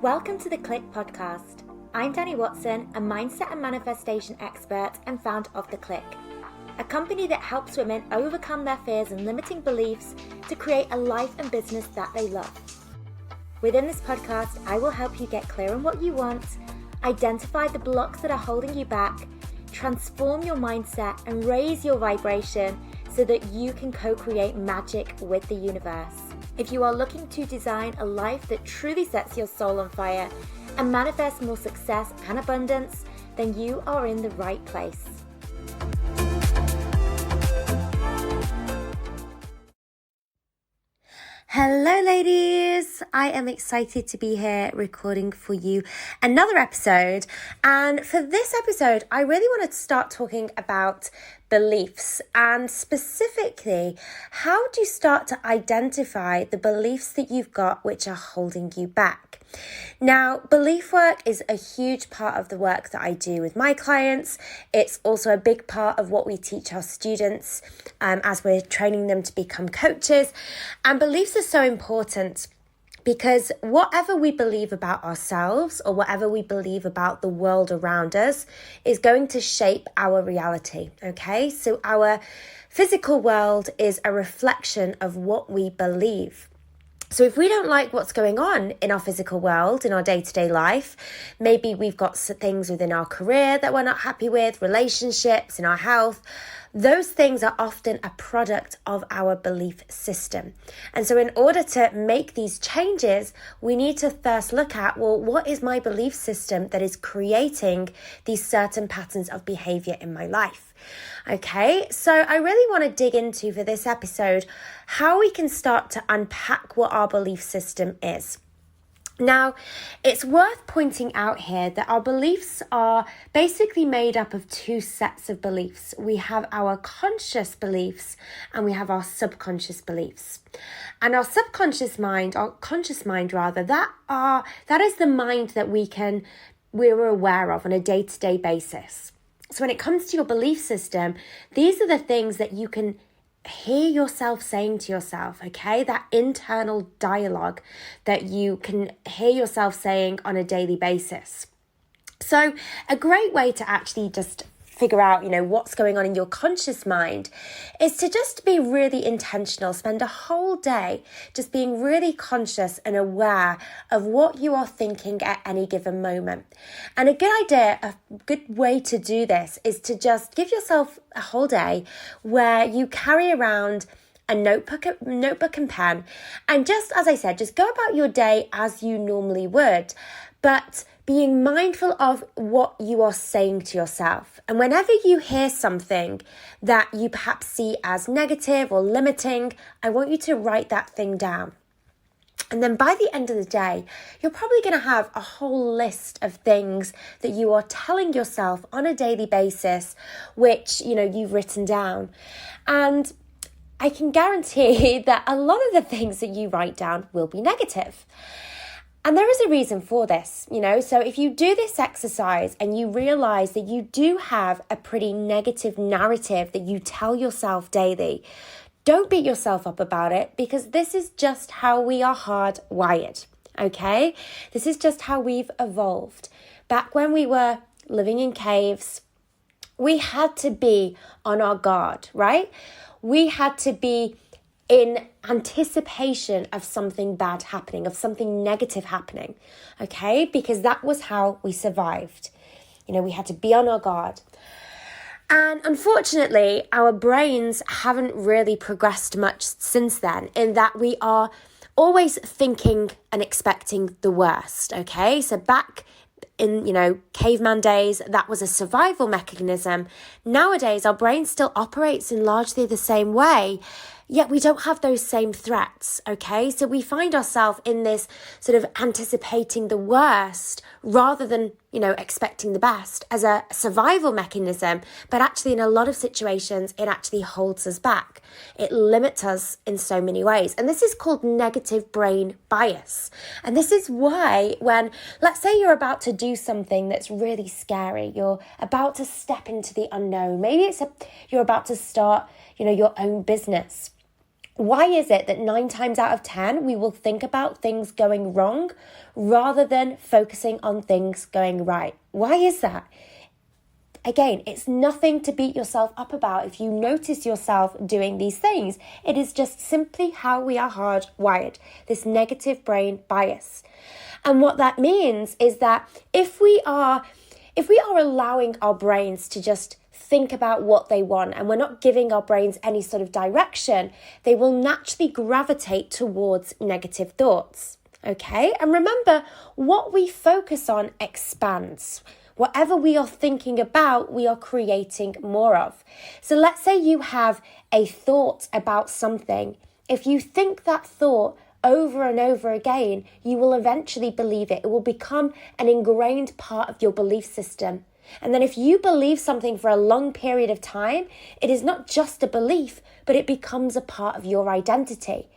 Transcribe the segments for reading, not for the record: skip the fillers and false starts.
Welcome to the Clique podcast. I'm Dani, a mindset and manifestation expert and founder of the Clique, a company that helps women overcome their fears and limiting beliefs to create a life and business that they love. Within this podcast, I will help you get clear on what you want, identify the blocks that are holding you back, transform your mindset and raise your vibration so that you can co-create magic with the universe. If you are looking to design a life that truly sets your soul on fire and manifest more success and abundance, then you are in the right place. Hello ladies, I am excited to be here recording for you another episode, and for this episode I really wanted to start talking about beliefs, and specifically how do you start to identify the beliefs that you've got which are holding you back. Now, belief work is a huge part of the work that I do with my clients. It's also a big part of what we teach our students as we're training them to become coaches. And beliefs are so important because whatever we believe about ourselves or whatever we believe about the world around us is going to shape our reality, okay? So our physical world is a reflection of what we believe. So if we don't like what's going on in our physical world, in our day-to-day life, maybe we've got things within our career that we're not happy with, relationships, in our health, those things are often a product of our belief system. And so in order to make these changes, we need to first look at, well, what is my belief system that is creating these certain patterns of behavior in my life? Okay, so I really want to dig into for this episode how we can start to unpack what our belief system is. Now, it's worth pointing out here that our beliefs are basically made up of two sets of beliefs. We have our conscious beliefs and we have our subconscious beliefs. And our subconscious mind, or conscious mind rather, that is the mind that we're aware of on a day-to-day basis. So when it comes to your belief system, these are the things that you can hear yourself saying to yourself, okay? That internal dialogue that you can hear yourself saying on a daily basis. So a great way to actually just figure out, what's going on in your conscious mind is to just be really intentional. Spend a whole day just being really conscious and aware of what you are thinking at any given moment. And a good way to do this is to just give yourself a whole day where you carry around a notebook and pen. And just as I said, just go about your day as you normally would, but being mindful of what you are saying to yourself. And whenever you hear something that you perhaps see as negative or limiting, I want you to write that thing down. And then by the end of the day, you're probably going to have a whole list of things that you are telling yourself on a daily basis, which, you've written down. And I can guarantee that a lot of the things that you write down will be negative. And there is a reason for this, so if you do this exercise and you realize that you do have a pretty negative narrative that you tell yourself daily, don't beat yourself up about it, because this is just how we are hardwired, okay? This is just how we've evolved. Back when we were living in caves, we had to be on our guard, right? We had to be in anticipation of something bad happening, of something negative happening, okay? Because that was how we survived. We had to be on our guard. And unfortunately, our brains haven't really progressed much since then, in that we are always thinking and expecting the worst, okay? So back in, caveman days, that was a survival mechanism. Nowadays, our brain still operates in largely the same way, yet we don't have those same threats, okay? So we find ourselves in this sort of anticipating the worst rather than, expecting the best as a survival mechanism. But actually, in a lot of situations, it actually holds us back. It limits us in so many ways. And this is called negative brain bias. And this is why when, let's say you're about to do something that's really scary, you're about to step into the unknown. Maybe you're about to start, your own business. Why is it that 9 times out of 10, we will think about things going wrong rather than focusing on things going right? Why is that? Again, it's nothing to beat yourself up about if you notice yourself doing these things. It is just simply how we are hardwired, this negative brain bias. And what that means is that if we are allowing our brains to just think about what they want and we're not giving our brains any sort of direction, they will naturally gravitate towards negative thoughts. Okay? And remember, what we focus on expands. Whatever we are thinking about, we are creating more of. So let's say you have a thought about something. If you think that thought over and over again, you will eventually believe it. It will become an ingrained part of your belief system. And then if you believe something for a long period of time, it is not just a belief, but it becomes a part of your identity.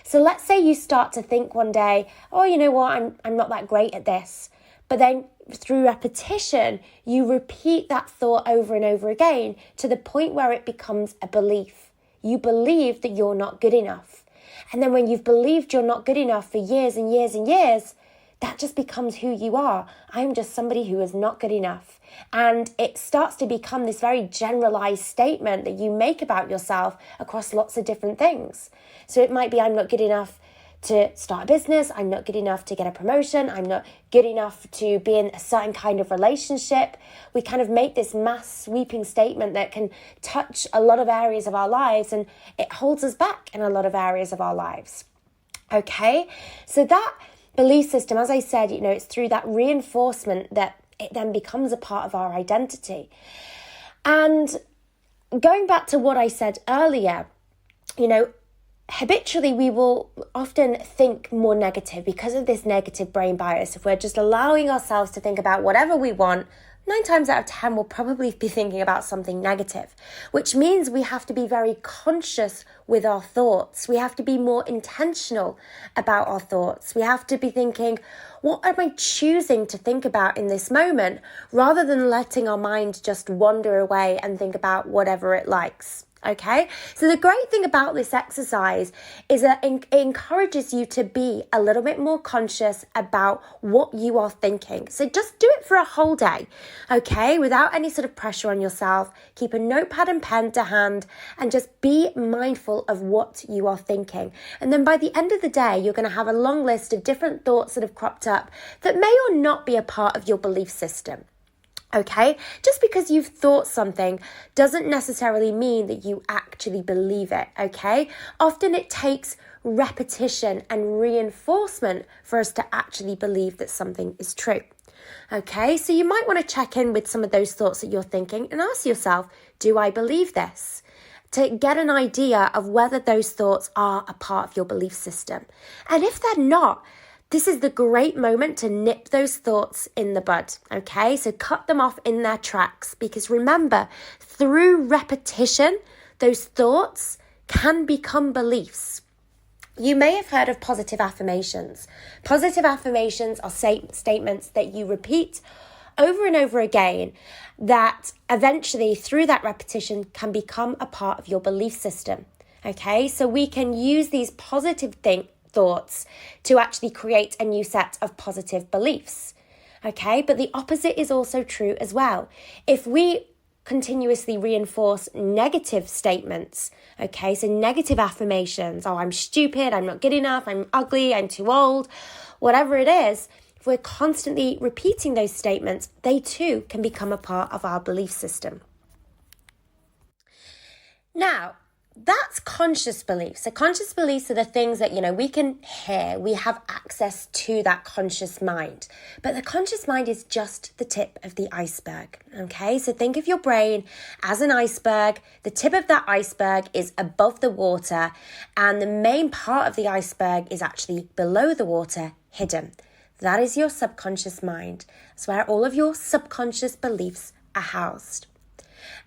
So let's say you start to think one day, oh, you know what, I'm not that great at this. But then through repetition, you repeat that thought over and over again to the point where it becomes a belief. You believe that you're not good enough. And then when you've believed you're not good enough for years and years and years, that just becomes who you are. I'm just somebody who is not good enough. And it starts to become this very generalized statement that you make about yourself across lots of different things. So it might be, I'm not good enough to start a business, I'm not good enough to get a promotion, I'm not good enough to be in a certain kind of relationship. We kind of make this mass sweeping statement that can touch a lot of areas of our lives, and it holds us back in a lot of areas of our lives. Okay, so that belief system, as I said, it's through that reinforcement that it then becomes a part of our identity. And going back to what I said earlier, habitually we will often think more negative because of this negative brain bias. If we're just allowing ourselves to think about whatever we want, 9 times out of 10 we'll probably be thinking about something negative, which means we have to be very conscious with our thoughts. We have to be more intentional about our thoughts. We have to be thinking, what am I choosing to think about in this moment, rather than letting our mind just wander away and think about whatever it likes. Okay, so the great thing about this exercise is that it encourages you to be a little bit more conscious about what you are thinking. So just do it for a whole day, okay, without any sort of pressure on yourself. Keep a notepad and pen to hand and just be mindful of what you are thinking. And then by the end of the day, you're going to have a long list of different thoughts that have cropped up that may or not be a part of your belief system. Okay, just because you've thought something doesn't necessarily mean that you actually believe it, okay? Often it takes repetition and reinforcement for us to actually believe that something is true. Okay, so you might want to check in with some of those thoughts that you're thinking and ask yourself, do I believe this? To get an idea of whether those thoughts are a part of your belief system. And if they're not, this is the great moment to nip those thoughts in the bud, okay? So cut them off in their tracks, because remember, through repetition, those thoughts can become beliefs. You may have heard of positive affirmations. Positive affirmations are statements that you repeat over and over again that eventually, through that repetition, can become a part of your belief system, okay? So we can use these positive thoughts to actually create a new set of positive beliefs, okay? But the opposite is also true as well. If we continuously reinforce negative statements, okay, so negative affirmations, oh, I'm stupid, I'm not good enough, I'm ugly, I'm too old, whatever it is, if we're constantly repeating those statements, they too can become a part of our belief system. Now, that's conscious beliefs. So conscious beliefs are the things that, we can hear. We have access to that conscious mind. But the conscious mind is just the tip of the iceberg, okay? So think of your brain as an iceberg. The tip of that iceberg is above the water, and the main part of the iceberg is actually below the water, hidden. That is your subconscious mind. It's where all of your subconscious beliefs are housed.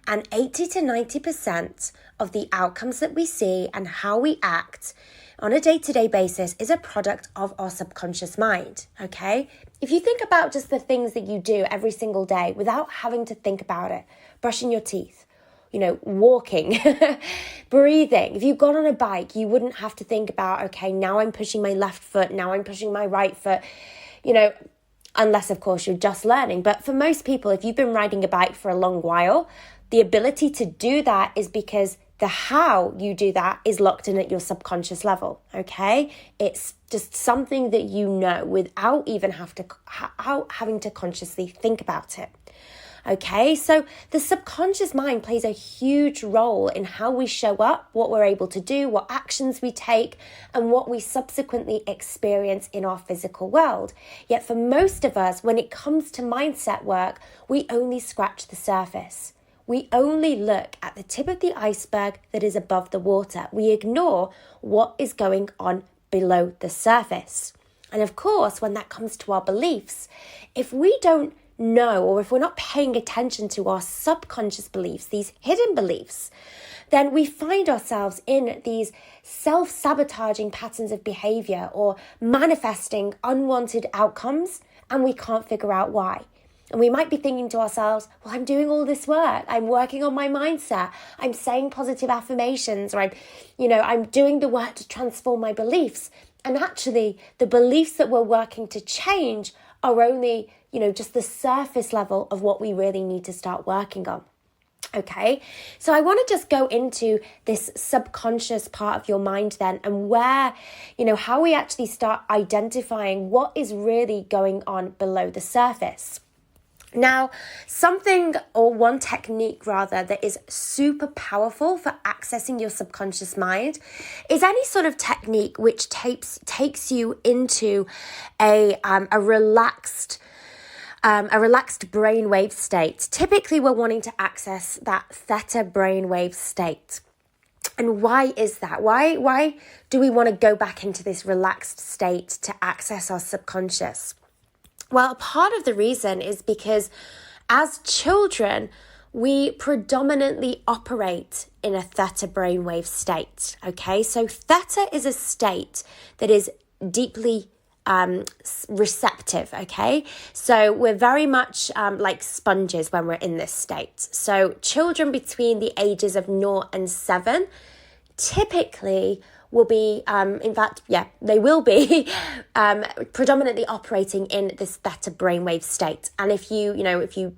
And 80 to 90% of the outcomes that we see and how we act on a day-to-day basis is a product of our subconscious mind, okay? If you think about just the things that you do every single day without having to think about it, brushing your teeth, walking, breathing. If you got on a bike, you wouldn't have to think about, okay, now I'm pushing my left foot, now I'm pushing my right foot, unless of course you're just learning. But for most people, if you've been riding a bike for a long while, the ability to do that is because the how you do that is locked in at your subconscious level, okay? It's just something that you know without even having to consciously think about it. Okay, so the subconscious mind plays a huge role in how we show up, what we're able to do, what actions we take, and what we subsequently experience in our physical world. Yet for most of us, when it comes to mindset work, we only scratch the surface. We only look at the tip of the iceberg that is above the water. We ignore what is going on below the surface. And of course, when that comes to our beliefs, if we don't know, or if we're not paying attention to our subconscious beliefs, these hidden beliefs, then we find ourselves in these self-sabotaging patterns of behavior or manifesting unwanted outcomes, and we can't figure out why. And we might be thinking to ourselves, well, I'm doing all this work. I'm working on my mindset. I'm saying positive affirmations, or I'm doing the work to transform my beliefs. And actually, the beliefs that we're working to change are only just the surface level of what we really need to start working on. Okay, so I want to just go into this subconscious part of your mind then, and where, how we actually start identifying what is really going on below the surface. Now, one technique rather, that is super powerful for accessing your subconscious mind is any sort of technique which takes you into a relaxed brainwave state. Typically, we're wanting to access that theta brainwave state. And why is that? Why do we want to go back into this relaxed state to access our subconscious? Well, part of the reason is because as children, we predominantly operate in a theta brainwave state. Okay, so theta is a state that is deeply receptive, okay? So we're very much like sponges when we're in this state. So children between the ages of 0 and 7 typically will be, they will be predominantly operating in this theta brainwave state. And if you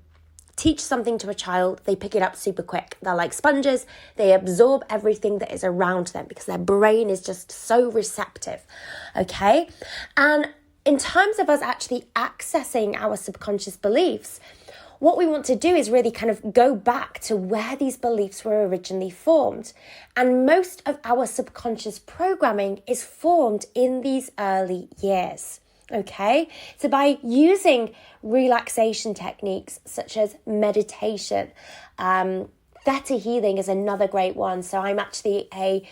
teach something to a child, they pick it up super quick. They're like sponges. They absorb everything that is around them because their brain is just so receptive, okay? And in terms of us actually accessing our subconscious beliefs, what we want to do is really kind of go back to where these beliefs were originally formed. And most of our subconscious programming is formed in these early years. Okay, so by using relaxation techniques such as meditation, theta healing is another great one. So I'm actually a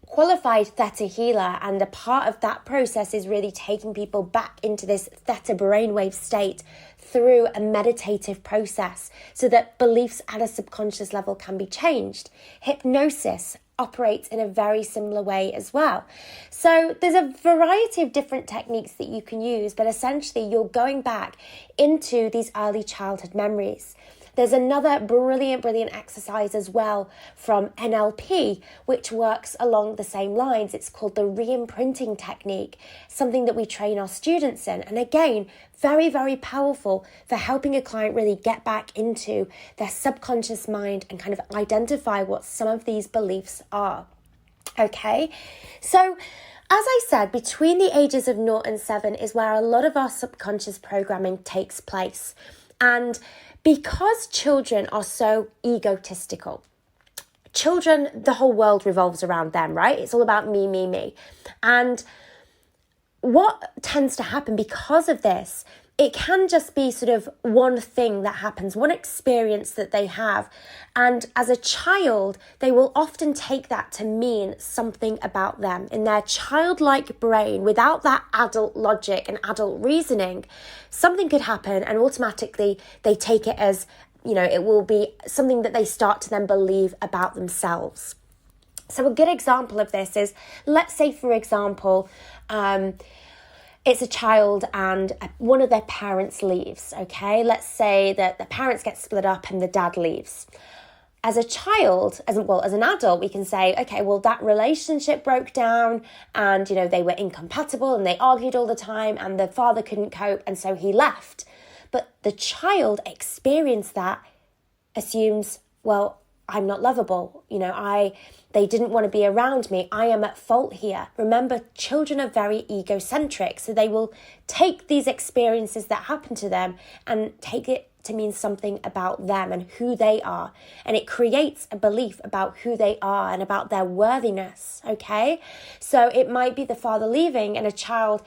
qualified theta healer, and a part of that process is really taking people back into this theta brainwave state through a meditative process so that beliefs at a subconscious level can be changed. Hypnosis operates in a very similar way as well. So there's a variety of different techniques that you can use, but essentially you're going back into these early childhood memories. There's another brilliant exercise as well from NLP, which works along the same lines. It's called the re-imprinting technique, something that we train our students in. And again, very, very powerful for helping a client really get back into their subconscious mind and kind of identify what some of these beliefs are. Okay, so as I said, between the ages of 0 and 7 is where a lot of our subconscious programming takes place. And because children are so egotistical, children, the whole world revolves around them, right? It's all about me, me, me. And what tends to happen because of this, it can just be sort of one thing that happens, one experience that they have. And as a child, they will often take that to mean something about them. In their childlike brain, without that adult logic and adult reasoning, something could happen and automatically they take it as, it will be something that they start to then believe about themselves. So a good example of this is, let's say, for example, it's a child and one of their parents leaves, okay? Let's say that the parents get split up and the dad leaves. as a child, as an adult, we can say, okay, well, that relationship broke down and, they were incompatible and they argued all the time and the father couldn't cope and so he left. But the child experienced that, assumes, well, I'm not lovable. They didn't want to be around me. I am at fault here. Remember, children are very egocentric, so they will take these experiences that happen to them and take it to mean something about them and who they are. And it creates a belief about who they are and about their worthiness, okay? So it might be the father leaving and a child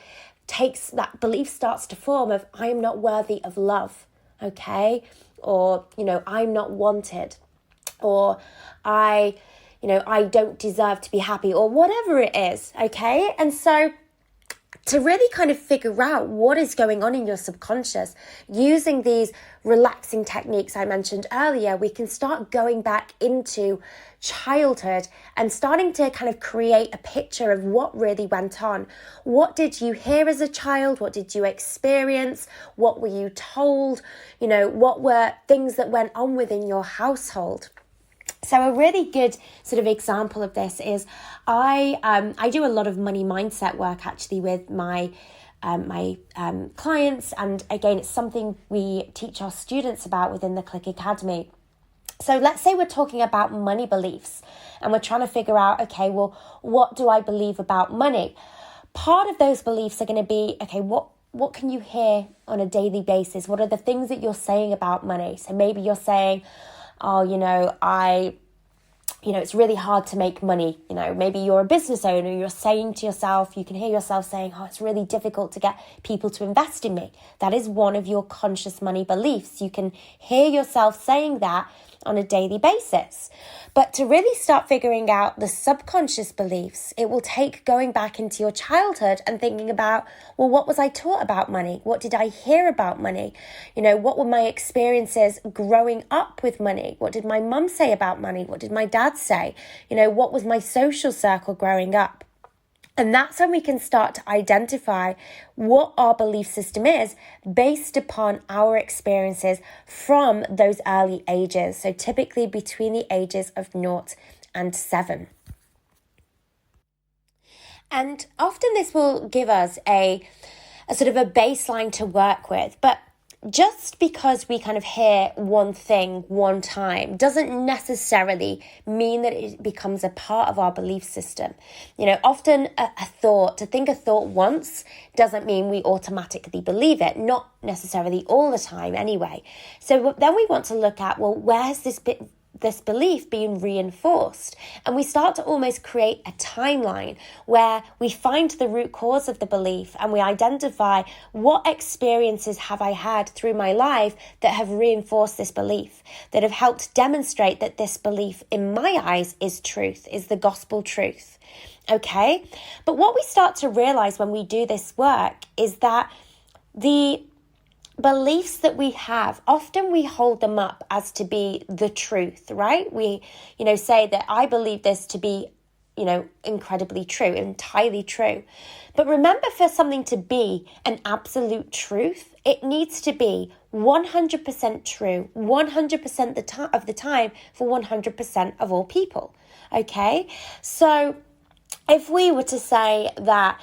takes that belief, starts to form of, I am not worthy of love, okay? Or, I'm not wanted. Or I don't deserve to be happy, or whatever it is, okay? And so to really kind of figure out what is going on in your subconscious, using these relaxing techniques I mentioned earlier, we can start going back into childhood and starting to kind of create a picture of what really went on. What did you hear as a child? What did you experience? What were you told? What were things that went on within your household? So a really good sort of example of this is I do a lot of money mindset work actually with my clients, and again, it's something we teach our students about within the Clique Academy. So let's say we're talking about money beliefs and we're trying to figure out, okay, well, what do I believe about money? Part of those beliefs are going to be, okay, what can you hear on a daily basis? What are the things that you're saying about money? So maybe you're saying, oh, it's really hard to make money. Maybe you're a business owner, you're saying to yourself, you can hear yourself saying, oh, it's really difficult to get people to invest in me. That is one of your conscious money beliefs. You can hear yourself saying that on a daily basis. But to really start figuring out the subconscious beliefs, it will take going back into your childhood and thinking about, well, what was I taught about money? What did I hear about money? What were my experiences growing up with money? What did my mum say about money? What did my dad say? What was my social circle growing up? And that's when we can start to identify what our belief system is based upon our experiences from those early ages. So typically between the ages of 0 and 7. And often this will give us a sort of a baseline to work with. But just because we kind of hear one thing one time doesn't necessarily mean that it becomes a part of our belief system. Often to think a thought once doesn't mean we automatically believe it, not necessarily all the time anyway. So then we want to look at, well, where has this belief being reinforced? And we start to almost create a timeline where we find the root cause of the belief and we identify what experiences have I had through my life that have reinforced this belief, that have helped demonstrate that this belief in my eyes is truth, is the gospel truth. Okay? But what we start to realize when we do this work is that the beliefs that we have, often we hold them up as to be the truth, right? We, say that I believe this to be, incredibly true, entirely true. But remember, for something to be an absolute truth, it needs to be 100% true, 100% of the time for 100% of all people, okay? So if we were to say that,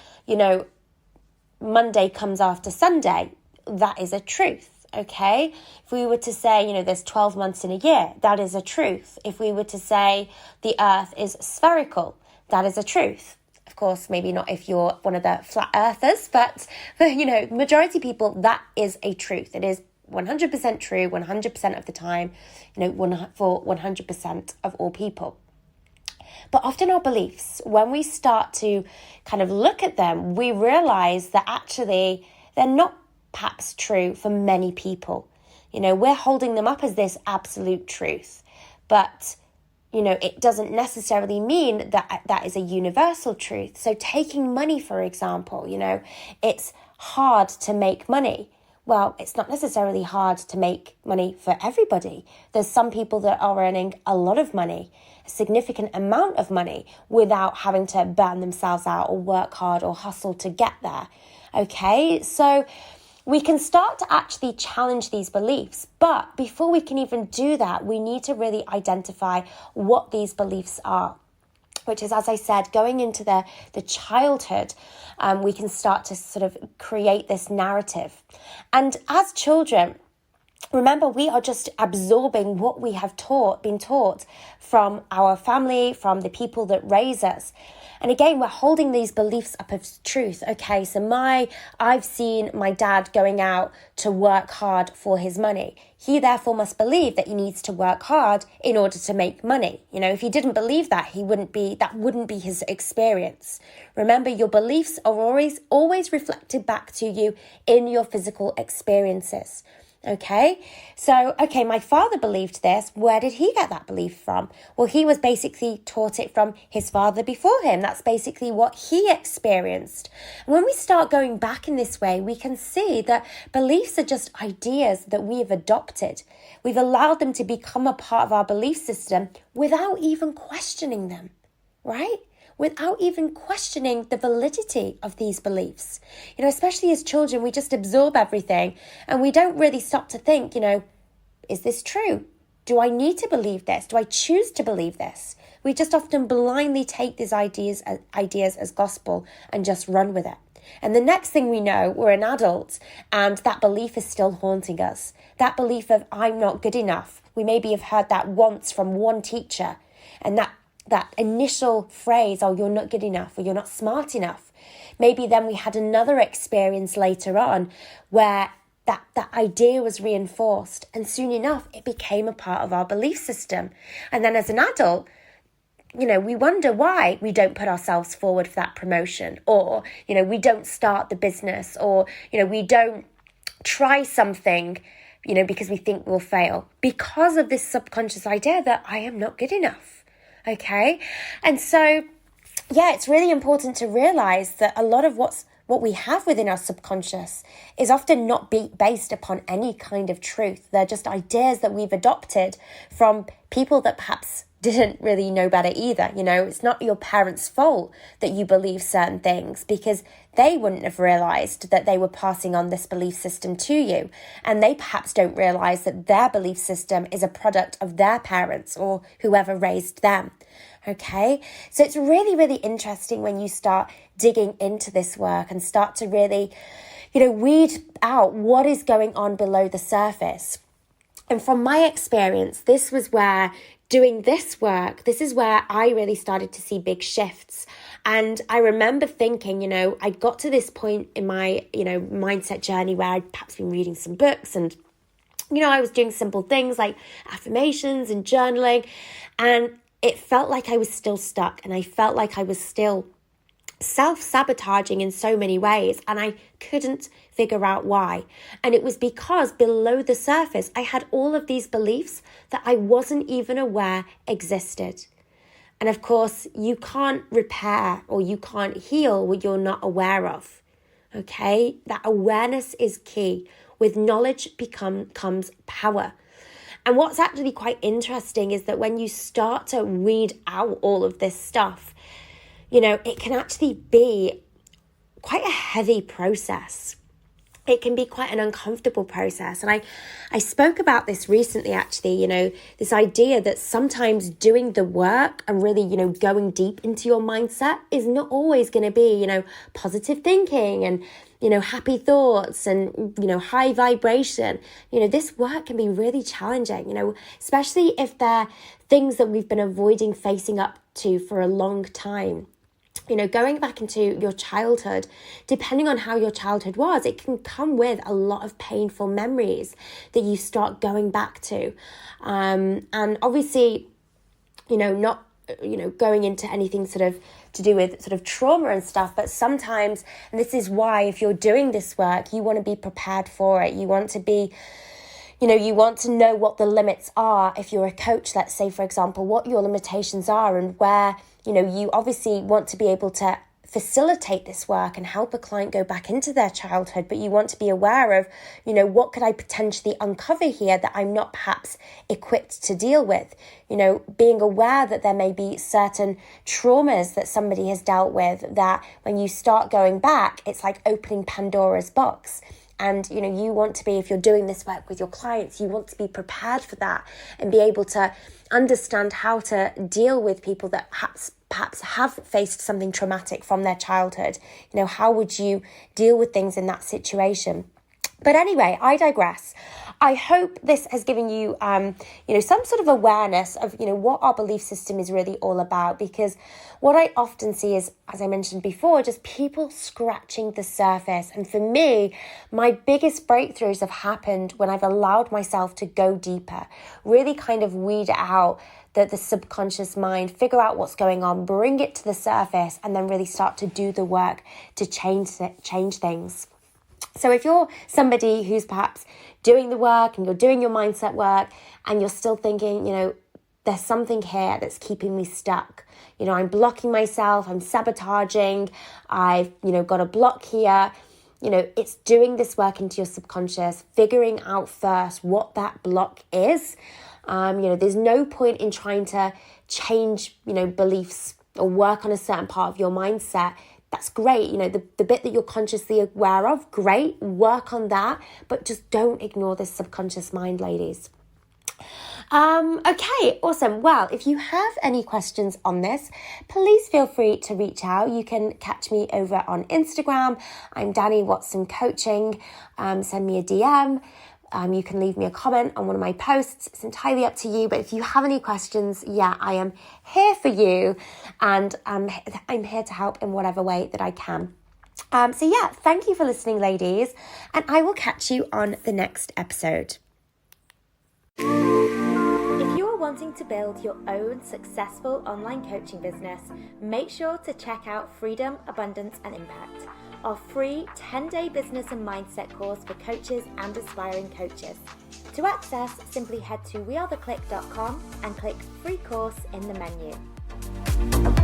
Monday comes after Sunday, that is a truth, okay? If we were to say, there's 12 months in a year, that is a truth. If we were to say the earth is spherical, that is a truth. Of course, maybe not if you're one of the flat earthers, but majority of people, that is a truth. It is 100% true, 100% of the time, for 100% of all people. But often our beliefs, when we start to kind of look at them, we realize that actually they're not perhaps true for many people. We're holding them up as this absolute truth, but it doesn't necessarily mean that that is a universal truth. So taking money, for example, it's hard to make money. Well, it's not necessarily hard to make money for everybody. There's some people that are earning a lot of money, a significant amount of money, without having to burn themselves out or work hard or hustle to get there. Okay, so we can start to actually challenge these beliefs. But before we can even do that, we need to really identify what these beliefs are, which is, as I said, going into the childhood, we can start to sort of create this narrative. And as children, remember, we are just absorbing what we have been taught from our family, from the people that raise us. And again, we're holding these beliefs up as truth. Okay, so I've seen my dad going out to work hard for his money. He therefore must believe that he needs to work hard in order to make money. You know, if he didn't believe that, that wouldn't be his experience. Remember, your beliefs are always reflected back to you in your physical experiences. Okay, so, my father believed this. Where did he get that belief from? Well, he was basically taught it from his father before him. That's basically what he experienced. And when we start going back in this way, we can see that beliefs are just ideas that we have adopted. We've allowed them to become a part of our belief system without even questioning them, right? Without even questioning the validity of these beliefs. You know, especially as children, we just absorb everything and we don't really stop to think, is this true? Do I need to believe this? Do I choose to believe this? We just often blindly take these ideas as gospel and just run with it. And the next thing we know, we're an adult and that belief is still haunting us. That belief of I'm not good enough. We maybe have heard that once from one teacher, and that initial phrase, oh, you're not good enough or you're not smart enough. Maybe then we had another experience later on where that idea was reinforced, and soon enough it became a part of our belief system. And then as an adult, we wonder why we don't put ourselves forward for that promotion, or, we don't start the business, or, we don't try something, because we think we'll fail because of this subconscious idea that I am not good enough. Okay. And so, it's really important to realize that a lot of what we have within our subconscious is often not based upon any kind of truth. They're just ideas that we've adopted from people that perhaps didn't really know better either. It's not your parents' fault that you believe certain things, because they wouldn't have realized that they were passing on this belief system to you. And they perhaps don't realize that their belief system is a product of their parents or whoever raised them. Okay, so it's really, really interesting when you start digging into this work and start to really, weed out what is going on below the surface. And from my experience, this was where doing this work, this is where I really started to see big shifts. And I remember thinking, I got to this point in my, mindset journey where I'd perhaps been reading some books and, I was doing simple things like affirmations and journaling, and it felt like I was still stuck, and I felt like I was still self-sabotaging in so many ways, and I couldn't figure out why. And it was because below the surface, I had all of these beliefs that I wasn't even aware existed. And of course, you can't repair or you can't heal what you're not aware of. Okay? That awareness is key. With knowledge comes power. And what's actually quite interesting is that when you start to weed out all of this stuff, it can actually be quite a heavy process. It can be quite an uncomfortable process. And I spoke about this recently, actually, this idea that sometimes doing the work and really, going deep into your mindset is not always going to be, positive thinking and, happy thoughts and, high vibration. This work can be really challenging, especially if they're things that we've been avoiding facing up to for a long time. Going back into your childhood, depending on how your childhood was, it can come with a lot of painful memories that you start going back to. And obviously, not, going into anything sort of to do with sort of trauma and stuff, but sometimes, and this is why if you're doing this work, you want to be prepared for it. You want to be, you want to know what the limits are. If you're a coach, let's say, for example, what your limitations are and where, you obviously want to be able to facilitate this work and help a client go back into their childhood, but you want to be aware of, what could I potentially uncover here that I'm not perhaps equipped to deal with? Being aware that there may be certain traumas that somebody has dealt with that when you start going back, it's like opening Pandoras Box. And, you want to be, if you're doing this work with your clients, you want to be prepared for that and be able to understand how to deal with people that perhaps have faced something traumatic from their childhood. How would you deal with things in that situation? But anyway, I digress. I hope this has given you, some sort of awareness of, what our belief system is really all about. Because what I often see is, as I mentioned before, just people scratching the surface. And for me, my biggest breakthroughs have happened when I've allowed myself to go deeper, really kind of weed out the subconscious mind, figure out what's going on, bring it to the surface, and then really start to do the work to change things. So if you're somebody who's perhaps doing the work and you're doing your mindset work and you're still thinking, there's something here that's keeping me stuck. I'm blocking myself, I'm sabotaging, I've, got a block here. It's doing this work into your subconscious, figuring out first what that block is. There's no point in trying to change, beliefs or work on a certain part of your mindset. That's great. The bit that you're consciously aware of, great, work on that, but just don't ignore this subconscious mind, ladies. Okay, awesome. Well, if you have any questions on this, please feel free to reach out. You can catch me over on Instagram. I'm Dani Watson Coaching. Send me a DM. You can leave me a comment on one of my posts. It's entirely up to you. But if you have any questions, I am here for you. And I'm here to help in whatever way that I can. Thank you for listening, ladies. And I will catch you on the next episode. If you are wanting to build your own successful online coaching business, make sure to check out Freedom, Abundance and Impact, our free 10-day business and mindset course for coaches and aspiring coaches. To access, simply head to wearetheclique.com and click free course in the menu.